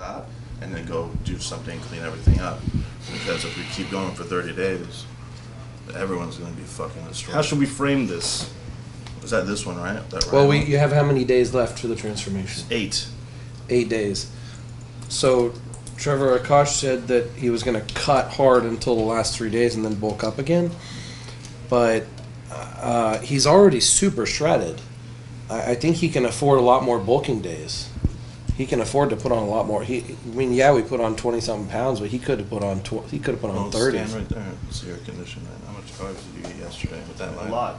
stop and then go do something, clean everything up. Because if we keep going for 30 days, everyone's going to be fucking destroyed. How should we frame this? Is that this one, right? Well, you have how many days left for the transformation? 8. 8 days. So Trevor Akash said that he was going to cut hard until the last 3 days and then bulk up again. But he's already super shredded. I think he can afford a lot more bulking days. He can afford to put on a lot more. We put on 20-something pounds, but he could have put on 30. Stand right there. It's air conditioning. How much carbs did you eat yesterday with that line? A lot.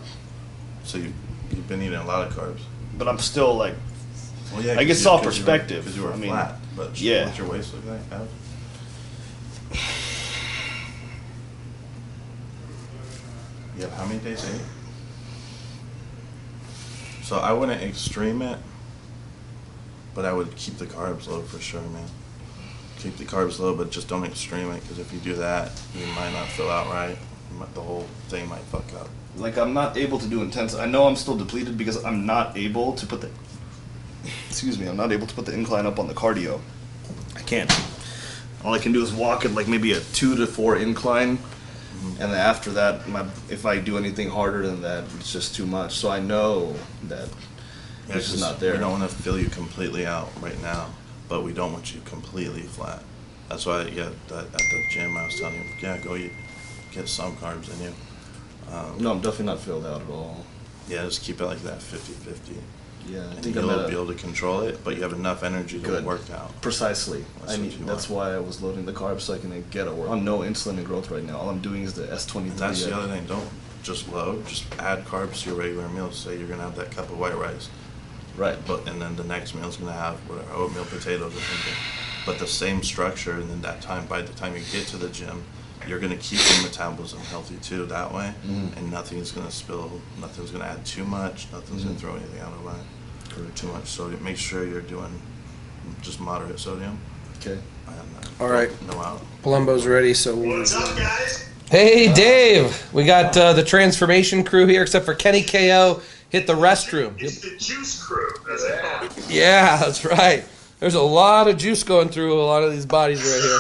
So you've been eating a lot of carbs. But I'm still like, Well, yeah, I guess it's all perspective. Because you were flat. But yeah. What's your waist look like? How? You have how many days? 8? So I wouldn't extreme it, but I would keep the carbs low for sure, man. Keep the carbs low, but just don't extreme it, because if you do that, you might not fill out right. The whole thing might fuck up. Like, I'm not able to do intense. I know I'm still depleted because I'm not able to put the I'm not able to put the incline up on the cardio. I can't. All I can do is walk at like maybe a 2 to 4 incline, and then after that, if I do anything harder than that, it's just too much. So I know that this is not there. We don't want to fill you completely out right now, but we don't want you completely flat. That's why, at the gym I was telling you, go eat, get some carbs in you. No, I'm definitely not filled out at all. Yeah, just keep it like that, 50-50. Yeah, I And think you'll be able to control it, but you have enough energy to work out. Precisely. That's why I was loading the carbs so I can get a work. I'm on no insulin and growth right now. All I'm doing is the S23. And that's the other thing. Don't just load. Just add carbs to your regular meals. Say you're gonna have that cup of white rice, right? And then the next meal's gonna have whatever, oatmeal, potatoes, or something. But the same structure, and then by the time you get to the gym, you're gonna keep your metabolism healthy too. That way, and nothing's gonna spill. Nothing's gonna add too much. Nothing's gonna throw anything out of line. Too much sodium. Make sure you're doing just moderate sodium. Okay. All right. No out. Palumbo's ready, so What's up, guys? Hey, Dave. We got the transformation crew here, except for Kenny KO hit the restroom. It's the juice crew, as they call it. Yeah, that's right. There's a lot of juice going through a lot of these bodies right here.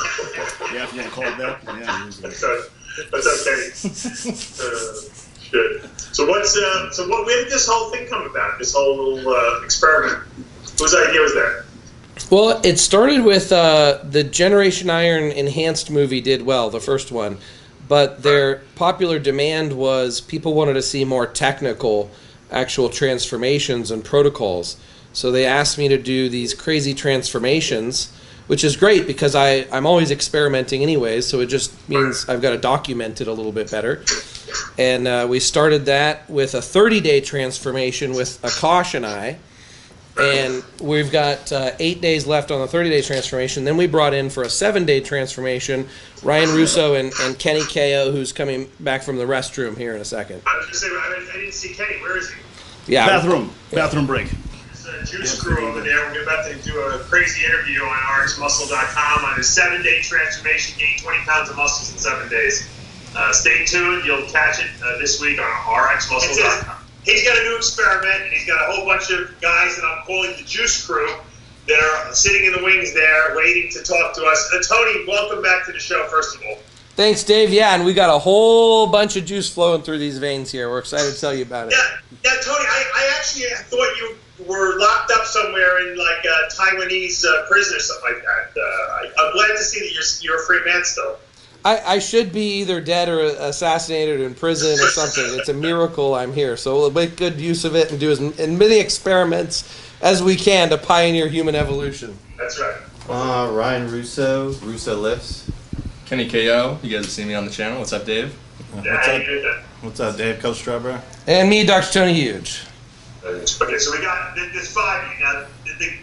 Yeah, if you want to call it that. Yeah. That's okay. Good. So where did this whole thing come about? This whole little experiment? Whose idea was that? Well, it started with the Generation Iron Enhanced movie did well, the first one. But their popular demand was people wanted to see more technical actual transformations and protocols. So they asked me to do these crazy transformations, which is great because I'm always experimenting anyways, so it just means I've got to document it a little bit better. And we started that with a 30-day transformation with Akash and I. And we've got 8 days left on the 30-day transformation. Then we brought in for a 7-day transformation Ryan Russo and Kenny KO, who's coming back from the restroom here in a second. I was going to say, I didn't see Kenny. Where is he? Yeah, bathroom break. There's a juice crew over there. We're about to do a crazy interview on rxmuscle.com on his 7-day transformation, gain 20 pounds of muscles in 7 days. Stay tuned. You'll catch it this week on rxmuscle.com. He's got a new experiment, and he's got a whole bunch of guys that I'm calling the juice crew that are sitting in the wings there waiting to talk to us. Tony, welcome back to the show, first of all. Thanks, Dave. Yeah, and we got a whole bunch of juice flowing through these veins here. We're excited to tell you about it. Yeah, Tony, I actually thought you were locked up somewhere in like a Taiwanese prison or something like that. I'm glad to see that you're a free man still. I should be either dead or assassinated or in prison or something. It's a miracle I'm here. So we'll make good use of it and do as many experiments as we can to pioneer human evolution. That's right. Ryan Russo Lifts. Kenny KO, you guys have seen me on the channel. What's up, Dave? What's up, Dave? Coach Strawberry. And me, Dr. Tony Huge. Okay, so we got this 5 of you. Now,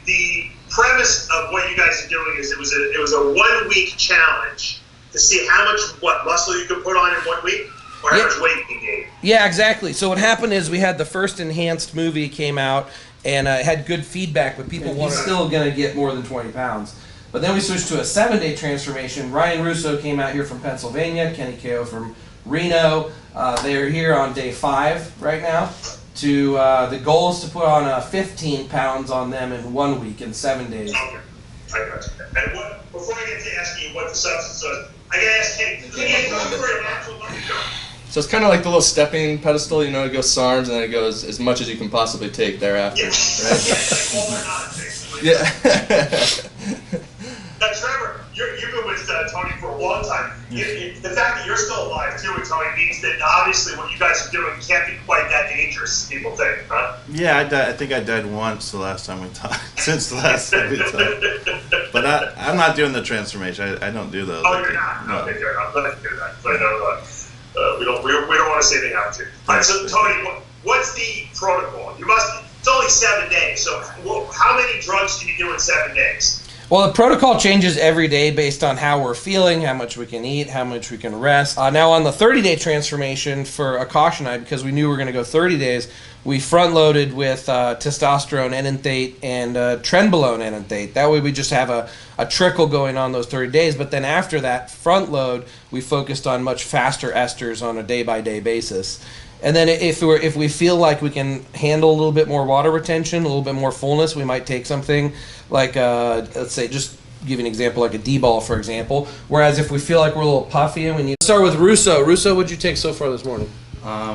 the premise of what you guys are doing is it was a 1-week challenge to see how much muscle you can put on in 1 week, or how much weight you can gain. Yeah, exactly. So what happened is we had the first enhanced movie came out and had good feedback, but people wanted still going to get more than 20 pounds. But then we switched to a 7-day transformation. Ryan Russo came out here from Pennsylvania, Kenny KO from Reno. They're here on day 5 right now. The goal is to put on 15 pounds on them in 1 week in 7 days. Okay. I got you. And what, before I get to asking you what the substance is, I gotta ask Kenny, do they get drunk for a natural lumber jump? So it's kind of like the little stepping pedestal, you know, it goes SARMs and then it goes as much as you can possibly take thereafter, Yes. right? Like all or not, basically. Yeah. Now, Trevor, you've been with Tony for a long time. The fact that you're still alive, too, with Tony means that obviously what you guys are doing can't be quite that dangerous as people think, huh? Yeah, I think I died once the last time we talked. Since the last time we talked. But I'm not doing the transformation. I don't do those. Oh, you're not? No. Okay, good. I'm glad to hear that. So I know we don't want to say anything out to you. All right, so Tony, what's the protocol? It's only 7 days, so how many drugs can you do in 7 days? Well, the protocol changes every day based on how we're feeling, how much we can eat, how much we can rest. Now, on the 30-day transformation for Akash and I, because we knew we were going to go 30 days, we front-loaded with testosterone enanthate and trenbolone enanthate. That way we just have a trickle going on those 30 days. But then after that front load, we focused on much faster esters on a day-by-day basis. And then if we feel like we can handle a little bit more water retention, a little bit more fullness, we might take something like, let's say, just give you an example, like a D-ball, for example. Whereas if we feel like we're a little puffy and we need to start with Russo. Russo, what'd you take so far this morning?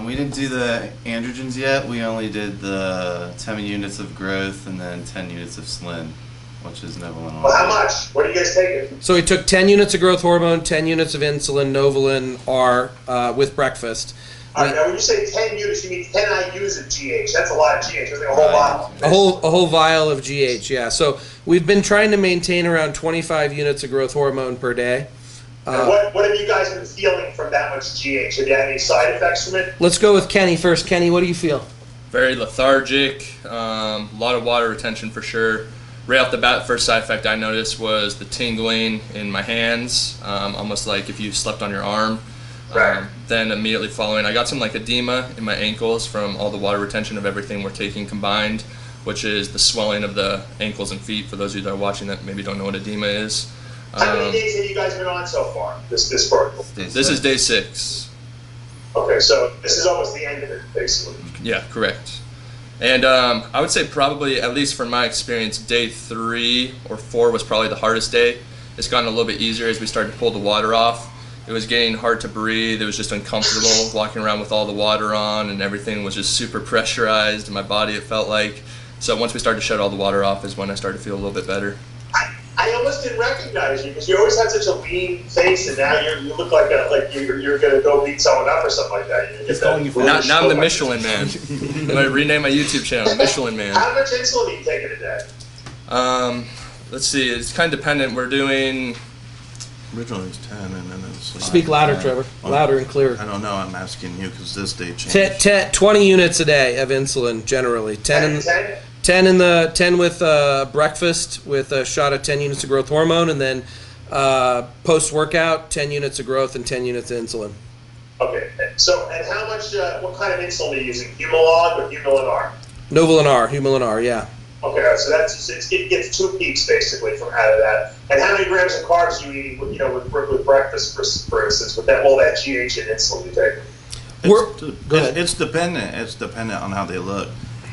We didn't do the androgens yet. We only did the 10 units of growth and then 10 units of SLIN, which is Novolin. Well, how much? What are you guys taking? So we took 10 units of growth hormone, 10 units of insulin, Novolin R with breakfast. All right, now when you say 10 units, you mean 10 IUs of GH. That's a lot of GH. That's like a whole bottle. A whole vial of GH, yeah. So we've been trying to maintain around 25 units of growth hormone per day. And what have you guys been feeling from that much GH? Have you had any side effects from it? Let's go with Kenny first. Kenny, what do you feel? Very lethargic, a lot of water retention for sure. Right off the bat, first side effect I noticed was the tingling in my hands, almost like if you slept on your arm. Right. Then immediately following, I got some like edema in my ankles from all the water retention of everything we're taking combined, which is the swelling of the ankles and feet, for those of you that are watching that maybe don't know what edema is. How many days have you guys been on so far, this protocol? This is day 6. Okay, so this is almost the end of it, basically. Yeah, correct. And I would say probably, at least from my experience, day 3 or 4 was probably the hardest day. It's gotten a little bit easier as we started to pull the water off. It was getting hard to breathe. It was just uncomfortable walking around with all the water on, and everything was just super pressurized in my body, it felt like. So once we started to shut all the water off is when I started to feel a little bit better. I almost didn't recognize you because you always had such a lean face, and now you look like you're going to go beat someone up or something like that. He's calling you Now I'm the Michelin Man. I'm going to rename my YouTube channel, Michelin Man. How much insulin are you taking a day? Let's see, it's kind of dependent. We're doing... Originally it was 10 and then it's... Speak louder, Trevor. Louder and clearer. I don't know. I'm asking you because this day changed. 20 units a day of insulin, generally. 10 with breakfast with a shot of 10 units of growth hormone, and then post-workout, 10 units of growth and 10 units of insulin. Okay. So, and how much, what kind of insulin are you using? Humalog or Humulin R? Humulin R, yeah. Okay, so it gets 2 peaks basically from out of that. And how many grams of carbs are you eating? With breakfast, for instance, with all that GH and insulin you take? It's dependent. It's dependent on how they look.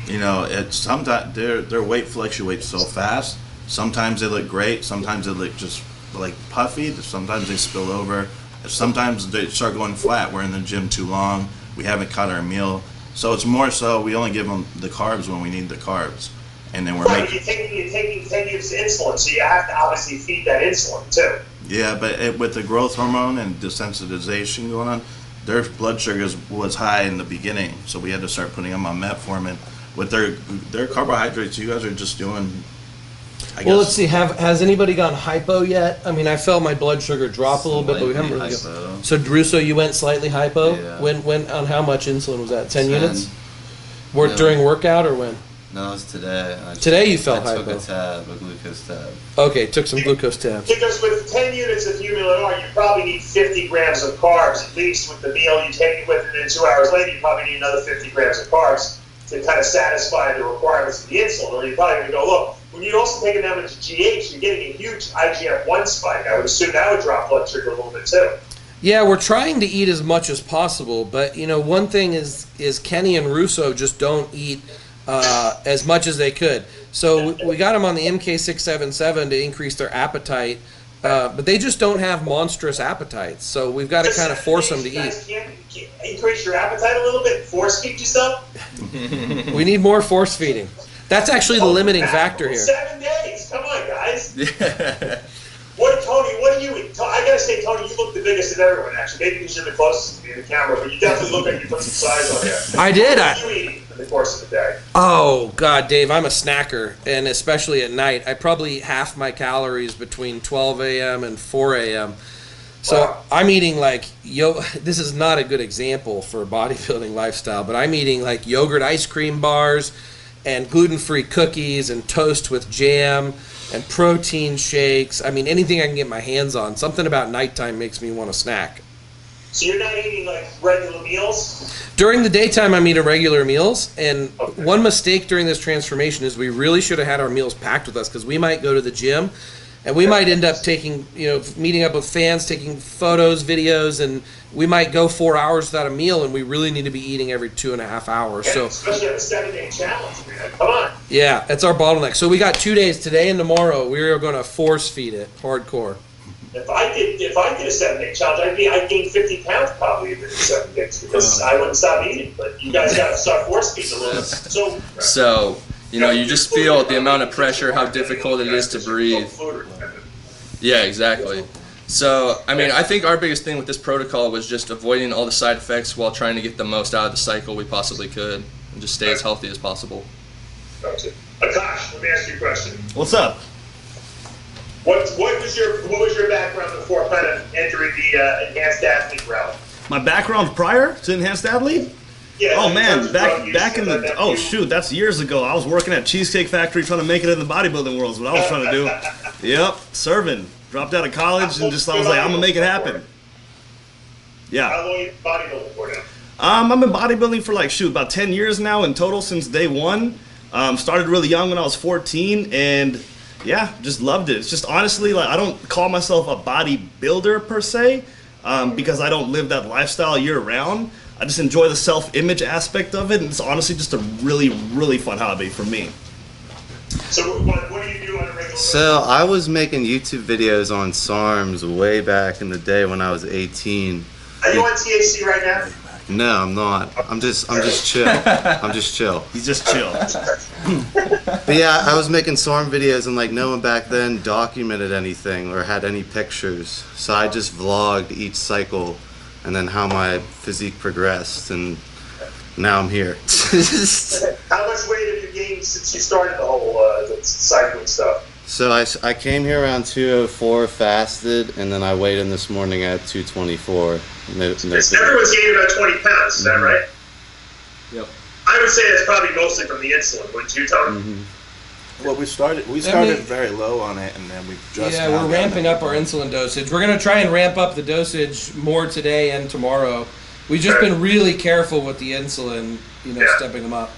You know, it's sometimes their weight fluctuates so fast. Sometimes they look great. Sometimes they look just like puffy. Sometimes they spill over. Sometimes they start going flat. We're in the gym too long. We haven't caught our meal. So it's more so we only give them the carbs when we need the carbs. And then we're you're taking 10 units of insulin, so you have to obviously feed that insulin too. Yeah, but with the growth hormone and desensitization going on, their blood sugars was high in the beginning, so we had to start putting them on metformin. With their carbohydrates, you guys are just doing. Well, let's see. Has anybody gone hypo yet? I mean, I felt my blood sugar drop a little bit, but we haven't really. So, Russo, you went slightly hypo. Yeah. When on how much insulin was that? 10 units. No. During workout or when? No, it was today. Today you felt hypo. I took a glucose tab. Okay, took some glucose tabs. Because with 10 units of Humulin R, you probably need 50 grams of carbs, at least with the meal you take it with, and then 2 hours later, you probably need another 50 grams of carbs to kind of satisfy the requirements of the insulin. Or you're probably going to go, look, when you're also taking that much GH, you're getting a huge IGF-1 spike. I would assume that would drop blood sugar a little bit too. Yeah, we're trying to eat as much as possible, but one thing is Kenny and Russo just don't eat as much as they could. So we got them on the MK677 to increase their appetite, but they just don't have monstrous appetites. So we've got to kind of force them to You guys eat. can't increase your appetite a little bit, force feed yourself. We need more force feeding. That's actually the limiting factor here. 7 days. Come on, guys. Tony, what do you eat? I gotta say, Tony, you look the biggest of everyone, actually. Maybe because you're the closest to me in the camera, but you definitely look like you put some size on there. I did. What do you eat in the course of the day? Oh, God, Dave, I'm a snacker, and especially at night. I probably eat half my calories between 12 a.m. and 4 a.m. So Wow. I'm eating like, this is not a good example for a bodybuilding lifestyle, but I'm eating like yogurt ice cream bars and gluten-free cookies and toast with jam and protein shakes. I mean, anything I can get my hands on. Something about nighttime makes me want to snack. So you're not eating like regular meals? During the daytime, I'm eating regular meals, and Okay. one mistake during this transformation is we really should have had our meals packed with us, because we might go to the gym, and we might end up taking, meeting up with fans, taking photos, videos, and we might go 4 hours without a meal, and we really need to be eating every 2.5 hours. Yeah, So, especially on a 7-day challenge, man. Come on. yeah, that's our bottleneck. So we got 2 days, today and tomorrow. We are going to force feed it hardcore. If I did a 7-day challenge, I'd gain 50 pounds probably in 7 days because I wouldn't stop eating. But you guys got to start force feeding a little bit. So, you just feel the amount of pressure, how difficult it is to breathe. Yeah, exactly. So, I think our biggest thing with this protocol was just avoiding all the side effects while trying to get the most out of the cycle we possibly could and just stay as healthy as possible. Gotcha. Akash, let me ask you a question. What's up? What was your background before kind of entering the enhanced athlete realm? My background prior to Enhanced Athlete? Yeah. Oh in terms man, of drug use, back in stuff the like that. shoot, that's years ago. I was working at Cheesecake Factory trying to make it in the bodybuilding world. Is what I was trying to do. Yep, serving. Dropped out of college and I was like, I'm gonna make it happen. Yeah. How long have you been bodybuilding for now? I've been bodybuilding for about 10 years now in total since day one. Started really young when I was 14, and yeah, just loved it. It's just honestly, I don't call myself a bodybuilder per se, because I don't live that lifestyle year round. I just enjoy the self-image aspect of it, and it's honestly just a really, really fun hobby for me. So what do you do on a regular basis? So I was making YouTube videos on SARMs way back in the day when I was 18. Are you on THC right now? No, I'm not. I'm just chill. I'm just chill. He's just chill. But yeah, I was making SARM videos, and no one back then documented anything or had any pictures. So I just vlogged each cycle and then how my physique progressed, and now I'm here. How much weight have you gained since you started the whole the cycling stuff? So I came here around 2:04, fasted, and then I weighed in this morning at 2:24. Everyone's gained about 20 pounds, is that right? Yep. I would say that's probably mostly from the insulin, wouldn't you, Tony? Well, we started very low on it, and then we just Yeah, we're ramping up our insulin dosage. We're going to try and ramp up the dosage more today and tomorrow. We've just been really careful with the insulin, stepping them up.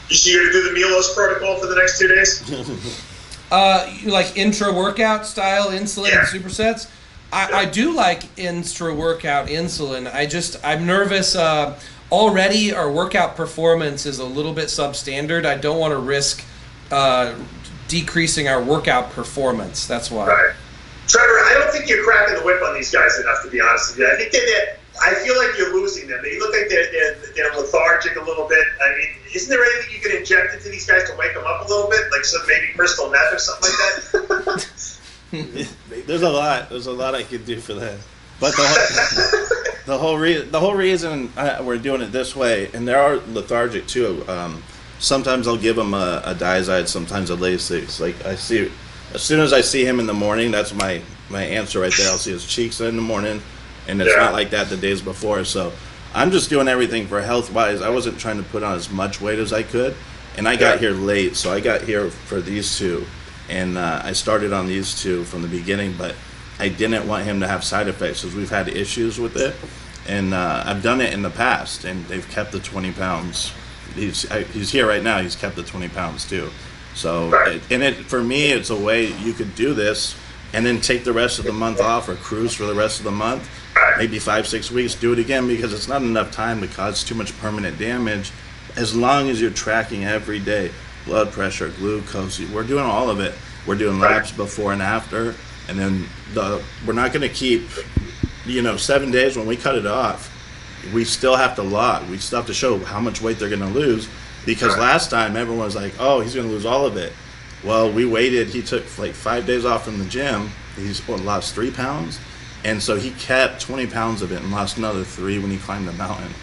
You're going to do the Milos protocol for the next 2 days? Like intra-workout style insulin and supersets. I do like intra-workout insulin. I'm nervous. Already our workout performance is a little bit substandard. I don't want to risk decreasing our workout performance. That's why. Right. Trevor, I don't think you're cracking the whip on these guys enough, to be honest with you. I think I feel like you're losing them. They look like they're lethargic a little bit. I mean, isn't there anything you could inject into these guys to wake them up a little bit? Like some maybe crystal meth or something like that? There's a lot I could do for that. But the whole reason we're doing it this way, and they are lethargic too. Sometimes I'll give him a Diazide, sometimes a Lasix. As soon as I see him in the morning, that's my answer right there. I'll see his cheeks in the morning, and it's not like that the days before. So I'm just doing everything for health-wise. I wasn't trying to put on as much weight as I could, and I got here late, so I got here for these two, and I started on these two from the beginning, but I didn't want him to have side effects because we've had issues with it, and I've done it in the past, and they've kept the 20 pounds. He's here right now. He's kept the 20 pounds too. So, for me, it's a way you could do this and then take the rest of the month off or cruise for the rest of the month, maybe 5-6 weeks, do it again, because it's not enough time to cause too much permanent damage as long as you're tracking every day, blood pressure, glucose, we're doing all of it. We're doing labs before and after, and then we're not going to keep, 7 days when we cut it off. We still have to log. We still have to show how much weight they're going to lose, because last time everyone was like, oh, he's going to lose all of it. Well, we waited. He took like 5 days off from the gym. He's lost 3 pounds, and so he kept 20 pounds of it and lost another 3 when he climbed the mountain.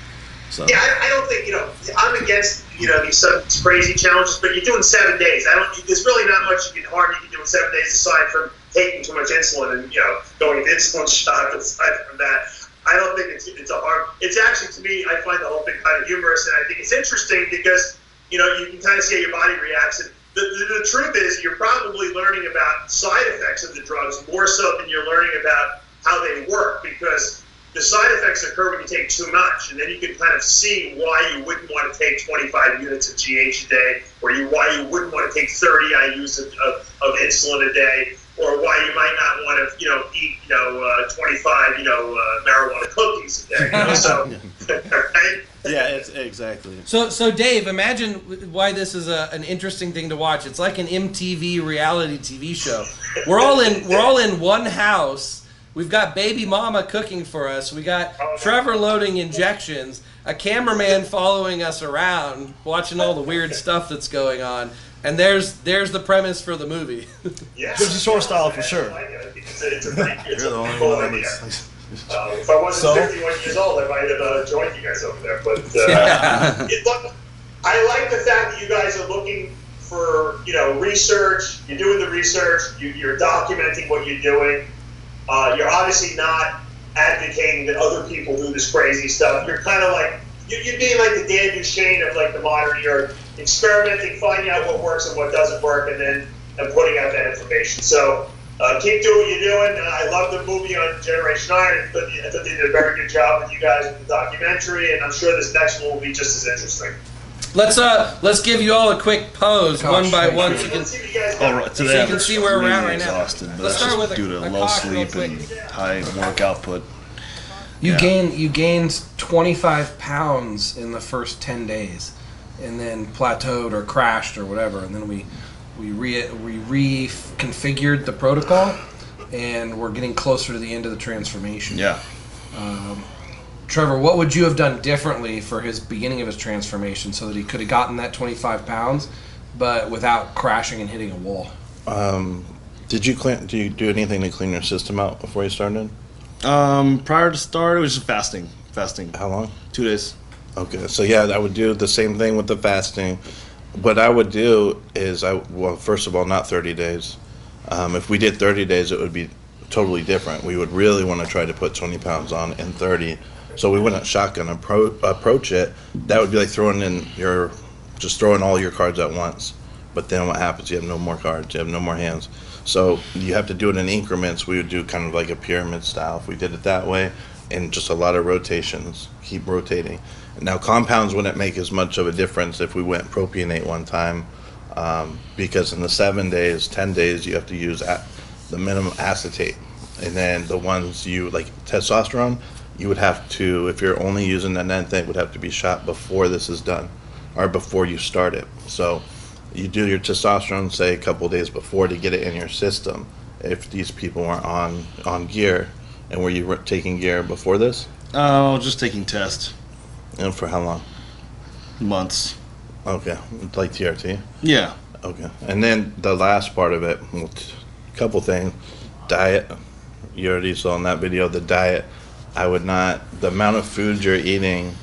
So yeah, I don't think I'm against these crazy challenges, but you're doing 7 days. There's really not much you can do in 7 days aside from taking too much insulin and going to insulin shot. Aside from that, I don't think it's a hard. It's actually, to me, I find the whole thing kind of humorous, and I think it's interesting because you can kind of see how your body reacts. And the truth is, you're probably learning about side effects of the drugs more so than you're learning about how they work, because the side effects occur when you take too much, and then you can kind of see why you wouldn't want to take 25 units of GH a day, or why you wouldn't want to take 30 IUs of insulin a day, or why you might not want to, eat, 25, marijuana cookies a day. So, right? yeah, it's exactly. So Dave, imagine why this is an interesting thing to watch. It's like an MTV reality TV show. We're all in one house. We've got baby mama cooking for us. We got Trevor loading injections, a cameraman following us around, watching all the weird stuff that's going on. And there's the premise for the movie. Yes. Jersey Shore style for sure. It's a pretty You're the only cool one idea. that's If I wasn't 51 years old, I might have joined you guys over there. But look, I like the fact that you guys are looking for research. You're doing the research. You're documenting what you're doing. You're obviously not advocating that other people do this crazy stuff. You're kind of like you're being like the Dan Duchesne of like the modern era, experimenting, finding out what works and what doesn't work, and putting out that information. So keep doing what you're doing. I love the movie on Generation Iron. I thought they did a very good job with you guys with the documentary, and I'm sure this next one will be just as interesting. Let's give you all a quick pose, one by one, so you can see where we're at right now. Exhausted, but Let's start with due to a low cock real sleep quick. and high work output. You gained 25 pounds in the first 10 days, and then plateaued or crashed or whatever, and then we reconfigured the protocol, and we're getting closer to the end of the transformation. Yeah. Trevor, what would you have done differently for his beginning of his transformation so that he could have gotten that 25 pounds, but without crashing and hitting a wall? Did you do anything to clean your system out before you started? Prior to start, it was just fasting. How long? 2 days. Okay, so yeah, I would do the same thing with the fasting. What I would do is, first of all, not 30 days. If we did 30 days, it would be totally different. We would really want to try to put 20 pounds on in 30. So we wouldn't shotgun approach it. That would be like throwing all your cards at once. But then what happens? You have no more cards. You have no more hands. So you have to do it in increments. We would do kind of like a pyramid style if we did it that way, and just a lot of rotations. Keep rotating. Now compounds wouldn't make as much of a difference if we went propionate one time, because in the 7 days, 10 days, you have to use the minimum acetate, and then the ones you like testosterone, you would have to, if you're only using that end thing, would have to be shot before this is done, or before you start it. So you do your testosterone, say, a couple days before to get it in your system. If these people weren't on gear, and were you taking gear before this? Oh, just taking tests. And for how long? Months. Okay, like TRT? Yeah. Okay, and then the last part of it, couple things, diet. You already saw in that video the diet. The amount of food you're eating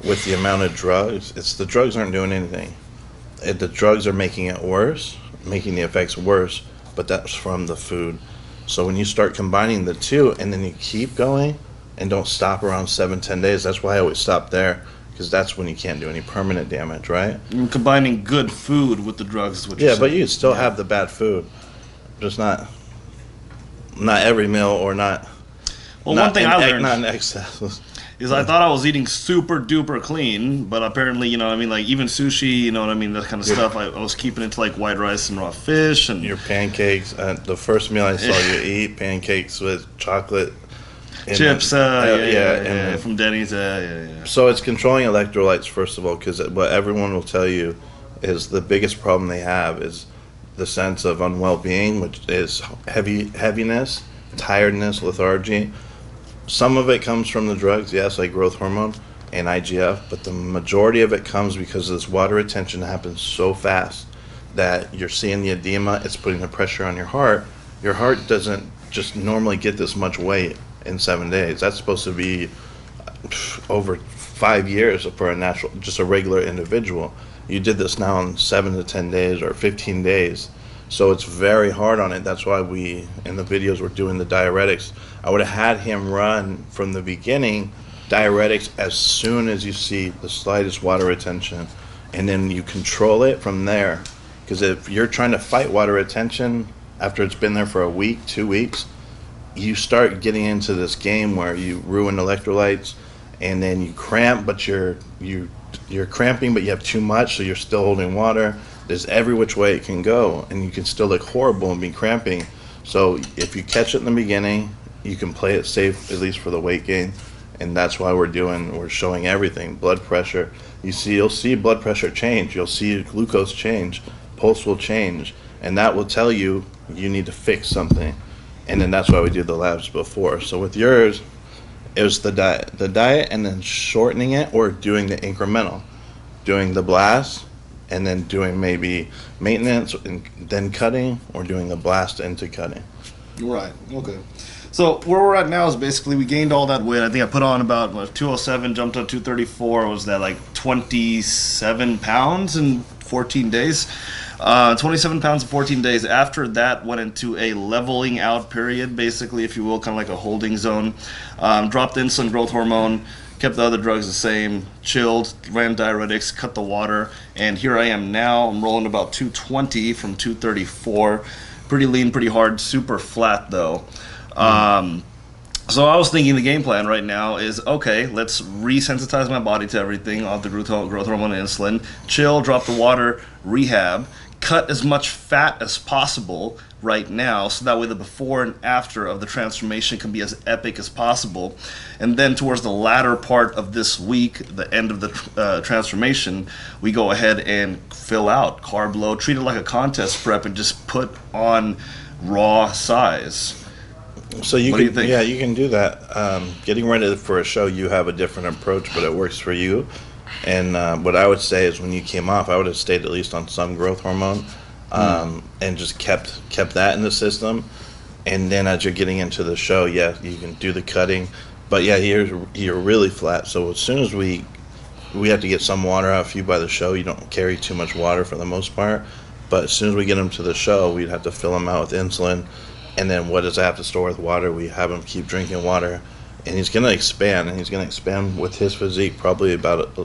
with the amount of drugs, the drugs aren't doing anything. The drugs are making it worse, making the effects worse, but that's from the food. So when you start combining the two and then you keep going and don't stop around 7-10 days, that's why I always stop there, because that's when you can't do any permanent damage, right? And combining good food with the drugs is what you're Yeah, but saying. you still have the bad food, just not every meal, or not. Well, one thing I learned not in excess. is I thought I was eating super duper clean, but apparently, like even sushi, that kind of stuff, I was keeping it to like white rice and raw fish and Your pancakes, the first meal I saw you eat, pancakes with chocolate And Chips, then- yeah, from Denny's, yeah. So it's controlling electrolytes first of all, because what everyone will tell you is the biggest problem they have is the sense of unwell-being, which is heaviness, tiredness, lethargy. Some of it comes from the drugs, yes, like growth hormone and IGF, but the majority of it comes because this water retention happens so fast that you're seeing the edema. It's putting the pressure on your heart. Your heart doesn't just normally get this much weight in 7 days. That's supposed to be over 5 years for a natural, just a regular individual. You did this now in 7 to 10 days or 15 days. So it's very hard on it. That's why we, in the videos, we're doing the diuretics. I would have had him run from the beginning diuretics as soon as you see the slightest water retention, and then you control it from there. Because if you're trying to fight water retention after it's been there for a week, 2 weeks, you start getting into this game where you ruin electrolytes, and then you cramp, but you're cramping, but you have too much, so you're still holding water. There's every which way it can go, and you can still look horrible and be cramping. So if you catch it in the beginning, you can play it safe, at least for the weight gain, and that's why we're showing everything. Blood pressure, you'll see blood pressure change, you'll see glucose change, pulse will change, and that will tell you need to fix something. And then that's why we do the labs before. So with yours, it was the diet and then shortening it, or doing the incremental, doing the blast and then doing maybe maintenance and then cutting, or doing the blast into cutting. Right. Okay. So where we're at now is basically we gained all that weight. I think I put on about 207, jumped up 234. Was that like 27 pounds in 14 days? 27 pounds in 14 days. After that, went into a leveling out period, basically, if you will, kind of like a holding zone. Dropped insulin, growth hormone, kept the other drugs the same, chilled, ran diuretics, cut the water, and here I am now. I'm rolling about 220 from 234. Pretty lean, pretty hard, super flat though. So I was thinking the game plan right now is, okay, let's resensitize my body to everything, off the growth hormone and insulin, chill, drop the water, rehab, cut as much fat as possible right now, so that way the before and after of the transformation can be as epic as possible. And then towards the latter part of this week, the end of the transformation, we go ahead and fill out, carb load, treat it like a contest prep, and just put on raw size. So What do you think? Yeah, you can do that. Getting ready for a show, you have a different approach, but it works for you. And what I would say is, when you came off, I would have stayed at least on some growth hormone, and just kept that in the system. And then as you're getting into the show, yeah, you can do the cutting. But yeah, you're really flat. So as soon as we have to get some water out of you by the show. You don't carry too much water for the most part. But as soon as we get him to the show, we'd have to fill him out with insulin. And then what does it have to store with water? We have him keep drinking water. And he's going to expand. And he's going to expand with his physique probably about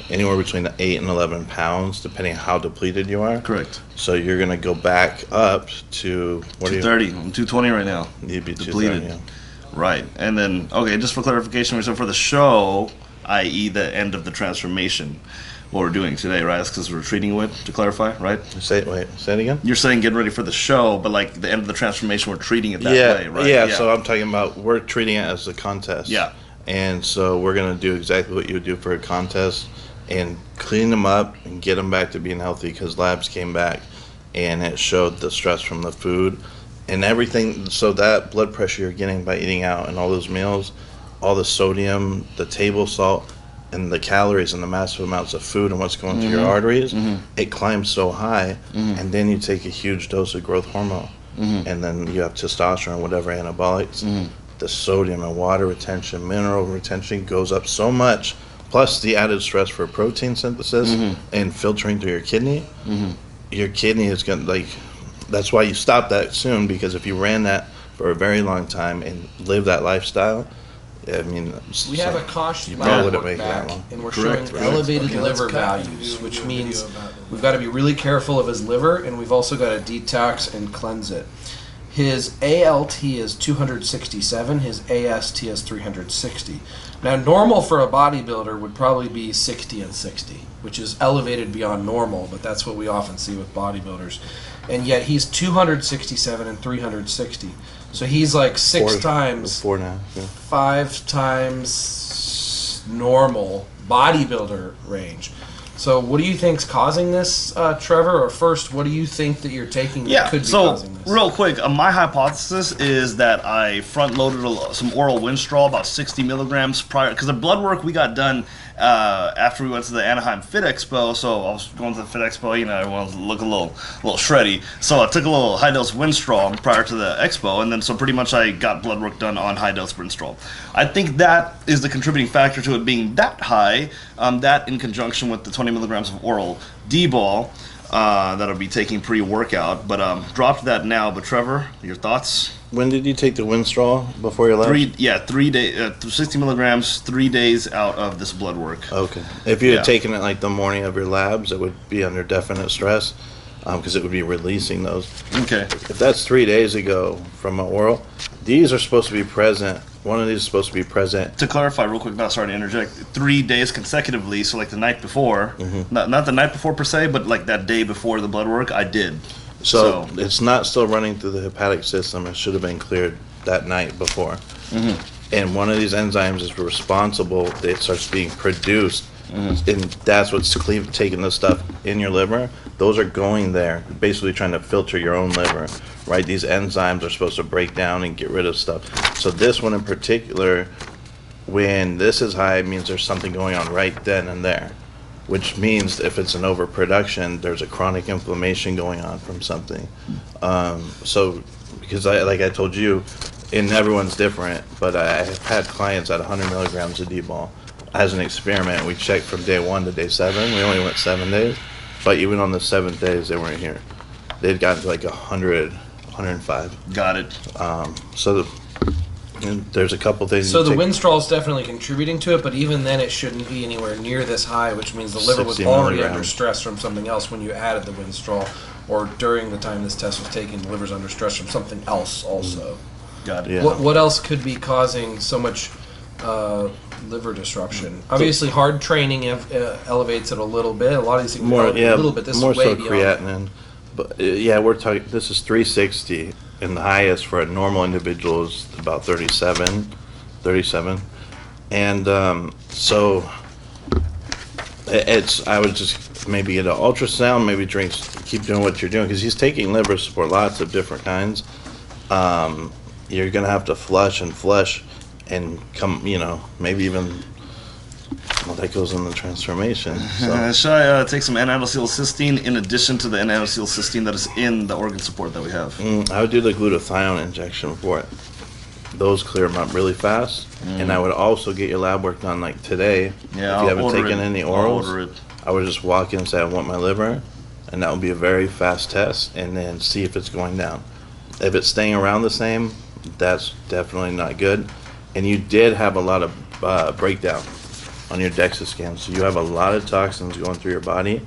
anywhere between 8 and 11 pounds, depending on how depleted you are. Correct. So you're going to go back up to... 230. I'm 220 right now. You'd be Depleted. 230, yeah. Right. And then, okay, just for clarification, so for the show, i.e. the end of the transformation, what we're doing today, right? That's because we're treating with, to clarify, right? Say it again? You're saying get ready for the show, but like the end of the transformation, we're treating it that way, right? Yeah, so I'm talking about, we're treating it as a contest. Yeah. And so we're going to do exactly what you would do for a contest and clean them up and get them back to being healthy, because labs came back and it showed the stress from the food and everything. So that blood pressure you're getting by eating out and all those meals, all the sodium, the table salt, and the calories and the massive amounts of food and what's going through your arteries, it climbs so high, and then you take a huge dose of growth hormone, and then you have testosterone, whatever anabolics. The sodium and water retention, mineral retention goes up so much, plus the added stress for protein synthesis and filtering through your kidney. Your kidney is going to, that's why you stop that soon, because if you ran that for a very long time and live that lifestyle, I mean, we have a caution probably lab wouldn't work make that back, long. and we're Correct, showing right. elevated Okay, liver let's cut. values, which We'll means video about it. we've got to be really careful of his liver, and we've also got to detox and cleanse it. His ALT is 267, his AST is 360. Now, normal for a bodybuilder would probably be 60 and 60, which is elevated beyond normal, but that's what we often see with bodybuilders. And yet he's 267 and 360. So he's like six Four- times, 4.5. Yeah. 5 times normal bodybuilder range. So what do you think's causing this, Trevor? Or first, what do you think that you're taking that could be so causing this? real quick, my hypothesis is that I front-loaded some oral Winstrol, about 60 milligrams prior, because the blood work we got done after we went to the Anaheim Fit Expo. So I was going to the Fit Expo, you know, I wanted to look a little shreddy. So I took a little high-dose Winstrol prior to the expo, and then so pretty much I got blood work done on high-dose Winstrol. I think that is the contributing factor to it being that high, that in conjunction with the 20 milligrams of oral D-ball that I'll be taking pre-workout. But dropped that now. But Trevor, your thoughts? When did you take the Winstrol before your lab? 3 days, 60 milligrams, 3 days out of this blood work. Okay. If you had Yeah. taken it like the morning of your labs, it would be under definite stress because it would be releasing those. Okay. If that's 3 days ago from an oral, these are supposed to be present. One of these is supposed to be present. To clarify real quick, not sorry to interject, 3 days consecutively, so like the night before, not the night before per se, but like that day before the blood work, I did. So it's not still running through the hepatic system. It should have been cleared that night before. And one of these enzymes is responsible. It starts being produced, and that's what's taking the stuff in your liver. Those are going there, basically trying to filter your own liver, right? These enzymes are supposed to break down and get rid of stuff. So this one in particular, when this is high, it means there's something going on right then and there, which means if it's an overproduction, there's a chronic inflammation going on from something. So, because like I told you, and everyone's different, but I have had clients at 100 milligrams of D-ball. As an experiment, we checked from day 1 to day 7. We only went 7 days, but even on the 7th days, they weren't here. They'd gotten to like 100, 105. Got it. And there's a couple things. So the Winstrol is definitely contributing to it, but even then it shouldn't be anywhere near this high, which means the liver was 60 already under milligrams. stress from something else when you added the Winstrol, or during the time this test was taken, the liver's under stress from something else also. Got it. Yeah. What else could be causing so much liver disruption? Obviously, hard training elevates it a little bit. A lot of these things More, elevate yeah, a little bit. This more is way so beyond. creatinine. But yeah, we're talking. This is 360, and the highest for a normal individual is about 37, and so it's. I would just maybe get an ultrasound, maybe keep doing what you're doing because he's taking liver support, lots of different kinds. You're gonna have to flush and come, maybe even. Well, that goes in the transformation. So. Should I take some N-acetylcysteine in addition to the N-acetylcysteine that is in the organ support that we have? I would do the glutathione injection for it. Those clear them up really fast. And I would also get your lab work done like today. Yeah, if you haven't taken any I'll orals, order it. I would just walk in and say, I want my liver. And that would be a very fast test. And then see if it's going down. If it's staying around the same, that's definitely not good. And you did have a lot of breakdown on your DEXA scan. So you have a lot of toxins going through your body.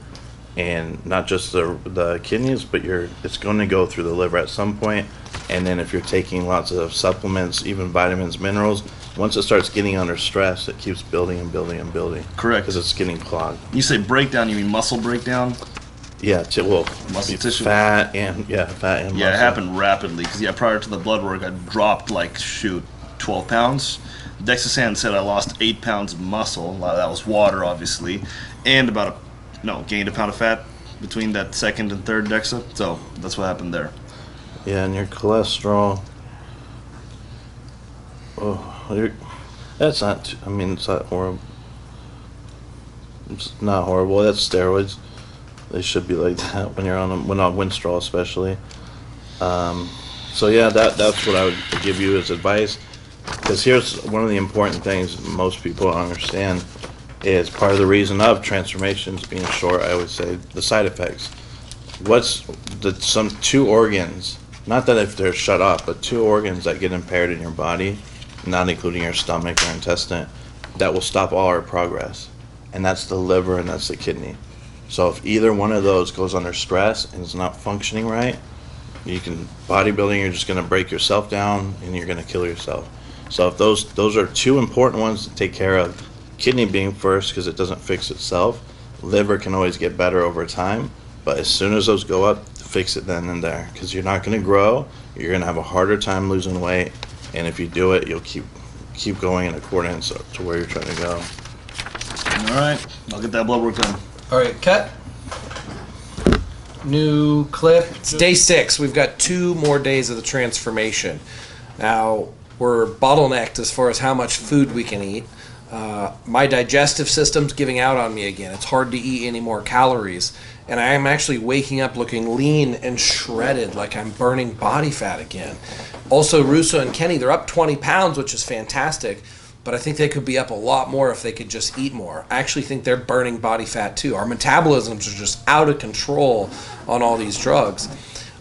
And not just the kidneys, but it's going to go through the liver at some point. And then if you're taking lots of supplements, even vitamins, minerals, once it starts getting under stress, it keeps building and building and building. Correct. Because it's getting clogged. You say breakdown, you mean muscle breakdown? Yeah, Muscle tissue. fat and muscle. Yeah, it happened rapidly because prior to the blood work, I dropped 12 pounds. DEXA said I lost 8 pounds of muscle. A lot of that was water, obviously, and gained a pound of fat between that second and third DEXA. So that's what happened there. Yeah, and your cholesterol. That's not. It's not horrible. It's not horrible. That's steroids. They should be like that when you're on Winstrol, especially. So yeah, that's what I would give you as advice. Because here's one of the important things most people don't understand is part of the reason of transformations being short. I would say the side effects. What's some 2 organs? Not that if they're shut off, but 2 organs that get impaired in your body, not including your stomach or intestine, that will stop all our progress. And that's the liver and that's the kidney. So if either one of those goes under stress and is not functioning right, bodybuilding, you're just going to break yourself down and you're going to kill yourself. So if those are 2 important ones to take care of, kidney being first because it doesn't fix itself, liver can always get better over time, but as soon as those go up, fix it then and there, because you're not going to grow. You're going to have a harder time losing weight, and if you do it, you'll keep going in accordance to where you're trying to go. All right, I'll get that blood work done. All right, cut. New clip. It's day 6. We've got 2 more days of the transformation. Now, we're bottlenecked as far as how much food we can eat. My digestive system's giving out on me again. It's hard to eat any more calories. And I am actually waking up looking lean and shredded, like I'm burning body fat again. Also, Russo and Kenny, they're up 20 pounds, which is fantastic. But I think they could be up a lot more if they could just eat more. I actually think they're burning body fat too. Our metabolisms are just out of control on all these drugs.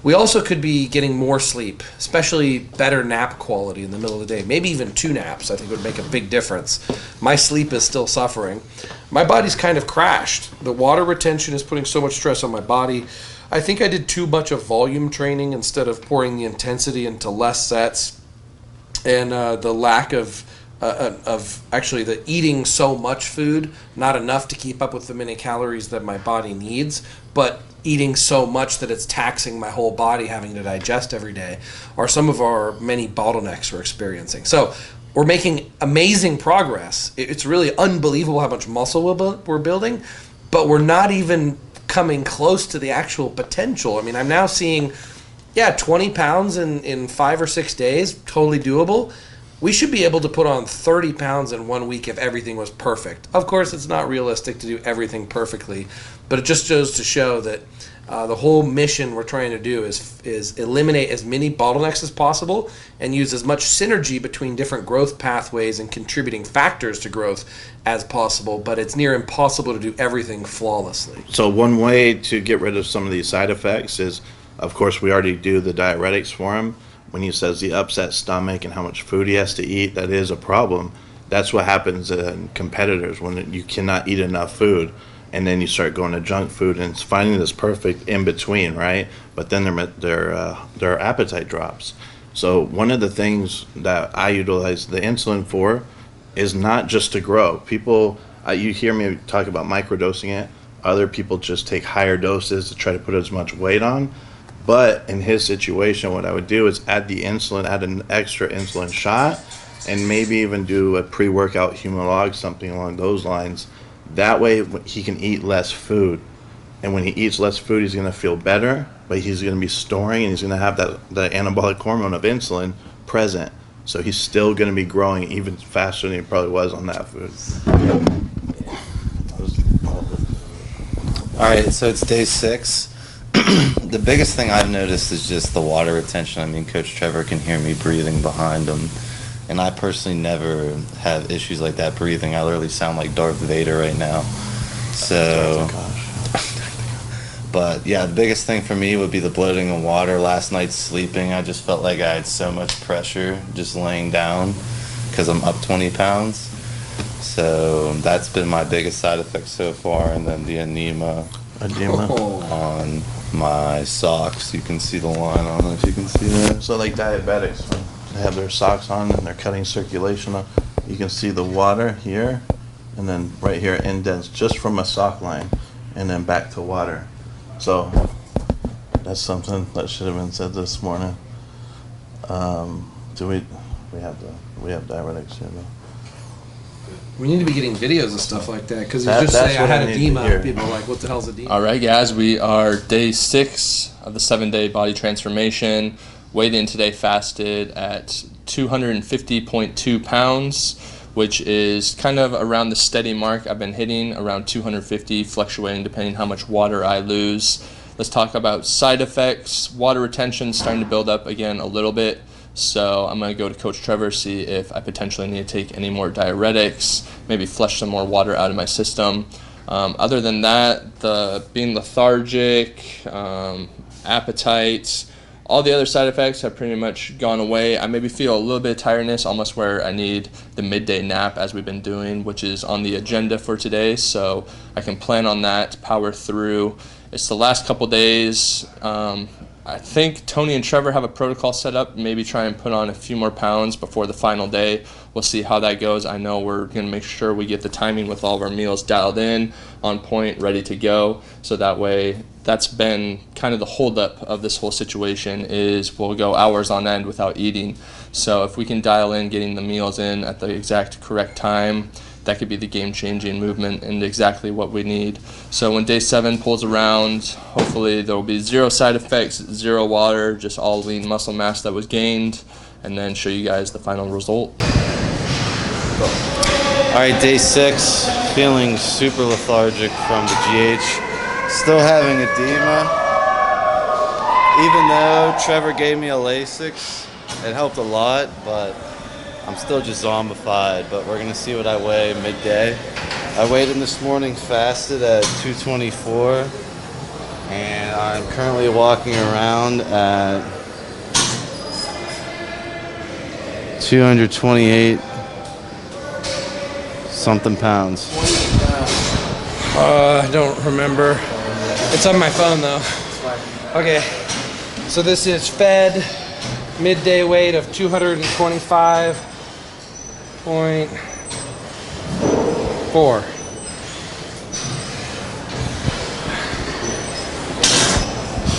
We also could be getting more sleep, especially better nap quality in the middle of the day. Maybe even 2 naps, I think would make a big difference. My sleep is still suffering. My body's kind of crashed. The water retention is putting so much stress on my body. I think I did too much of volume training instead of pouring the intensity into less sets. And the lack of actually the eating so much food, not enough to keep up with the many calories that my body needs, but eating so much that it's taxing my whole body having to digest every day, are some of our many bottlenecks we're experiencing. So we're making amazing progress. It's really unbelievable how much muscle we're building, but we're not even coming close to the actual potential. I mean, I'm now seeing, 20 pounds in 5 or 6 days, totally doable. We should be able to put on 30 pounds in 1 week if everything was perfect. Of course, it's not realistic to do everything perfectly, but it just goes to show that the whole mission we're trying to do is eliminate as many bottlenecks as possible and use as much synergy between different growth pathways and contributing factors to growth as possible, but it's near impossible to do everything flawlessly. So one way to get rid of some of these side effects is, of course, we already do the diuretics for him. When he says the upset stomach and how much food he has to eat, that is a problem. That's what happens in competitors when you cannot eat enough food, and then you start going to junk food, and it's finding this perfect in between, right? But then their appetite drops. So one of the things that I utilize the insulin for is not just to grow. People, you hear me talk about microdosing it. Other people just take higher doses to try to put as much weight on. But in his situation, what I would do is add the insulin, add an extra insulin shot, and maybe even do a pre-workout human log, something along those lines. That way he can eat less food. And when he eats less food, he's going to feel better, but he's going to be storing, and he's going to have the anabolic hormone of insulin present. So he's still going to be growing even faster than he probably was on that food. All right, so it's day 6. The biggest thing I've noticed is just the water retention. I mean, Coach Trevor can hear me breathing behind him, and I personally never have issues like that breathing. I literally sound like Darth Vader right now. So, but yeah, the biggest thing for me would be the bloating and water. Last night sleeping, I just felt like I had so much pressure just laying down because I'm up 20 pounds. So that's been my biggest side effect so far, and then the edema on my socks. You can see the line. I don't know if you can see that. So like diabetics, when they have their socks on and they're cutting circulation up, you can see the water here, and then right here indents just from a sock line, and then back to water. So that's something that should have been said this morning. We have diuretics here though. We need to be getting videos of stuff like that, because you That's just say I what I had need to edema. hear. People are like, what the hell's edema? All right, guys, we are day 6 of the 7-day body transformation. Weighed in today, fasted at 250.2 pounds, which is kind of around the steady mark I've been hitting, around 250, fluctuating depending how much water I lose. Let's talk about side effects. Water retention starting to build up again a little bit. So I'm going to go to Coach Trevor, see if I potentially need to take any more diuretics, maybe flush some more water out of my system. Other than that, being lethargic, appetite, all the other side effects have pretty much gone away. I maybe feel a little bit of tiredness, almost where I need the midday nap as we've been doing, which is on the agenda for today. So I can plan on that, power through. It's the last couple days. I think Tony and Trevor have a protocol set up, maybe try and put on a few more pounds before the final day. We'll see how that goes. I know we're going to make sure we get the timing with all of our meals dialed in, on point, ready to go, so that way that's been kind of the holdup of this whole situation is we'll go hours on end without eating. So if we can dial in getting the meals in at the exact correct time, that could be the game-changing movement and exactly what we need. So when day 7 pulls around, hopefully there will be 0 side effects, 0 water, just all lean muscle mass that was gained, and then show you guys the final result. All right, day 6, feeling super lethargic from the GH. Still having edema. Even though Trevor gave me a Lasix, it helped a lot, but I'm still just zombified. But we're gonna see what I weigh midday. I weighed in this morning, fasted at 224, and I'm currently walking around at 228 something pounds. I don't remember. It's on my phone though. Okay, so this is fed midday weight of 225.4.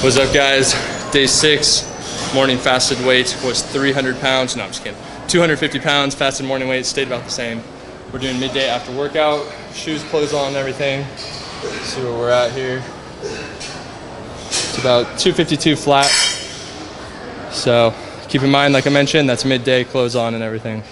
What's up, guys? Day 6, morning fasted weight was 300 pounds. No, I'm just kidding. 250 pounds, fasted morning weight, stayed about the same. We're doing midday after workout, shoes, clothes on, and everything. See where we're at here. It's about 252 flat. So keep in mind, like I mentioned, that's midday, clothes on and everything.